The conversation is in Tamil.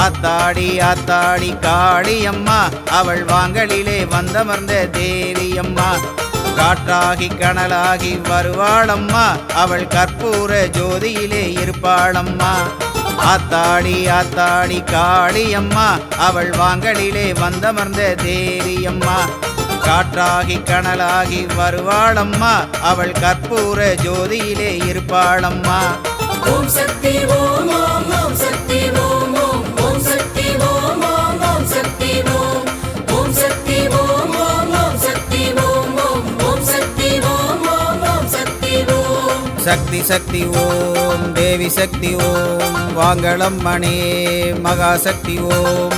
ஆத்தாடி ஆத்தாடி காளியம்மா அவள் வாங்கலிலே வந்தமர்ந்த தேவியம்மா காற்றாகி கனலாகி வருவாளம்மா அவள் கற்பூர ஜோதியிலே இருப்பாளம்மா ஆத்தாடி ஆத்தாடி காளியம்மா அவள் வாங்கலிலே வந்தமர்ந்த தேவியம்மா காற்றாகி கனலாகி வருவாளம்மா அவள் கற்பூர ஜோதியிலே இருப்பாளம்மா ஓம் சக்தி ஓம் ஓம் ஓம் சக்தி ஓம் ஓம் ஓம் சக்தி ஓம் ஓம் ஓம் சக்தி ஓம் ஓம் சக்தி ஓம் ஓம் ஓம் சக்தி ஓம் ஓம் ஓம் சக்தி ஓம் ஓம் ஓம் சக்தி ஓம் சக்தி சக்தி ஓம் தேவி சக்தி ஓம் வாங்களம்மணே மகாசக்தி ஓம்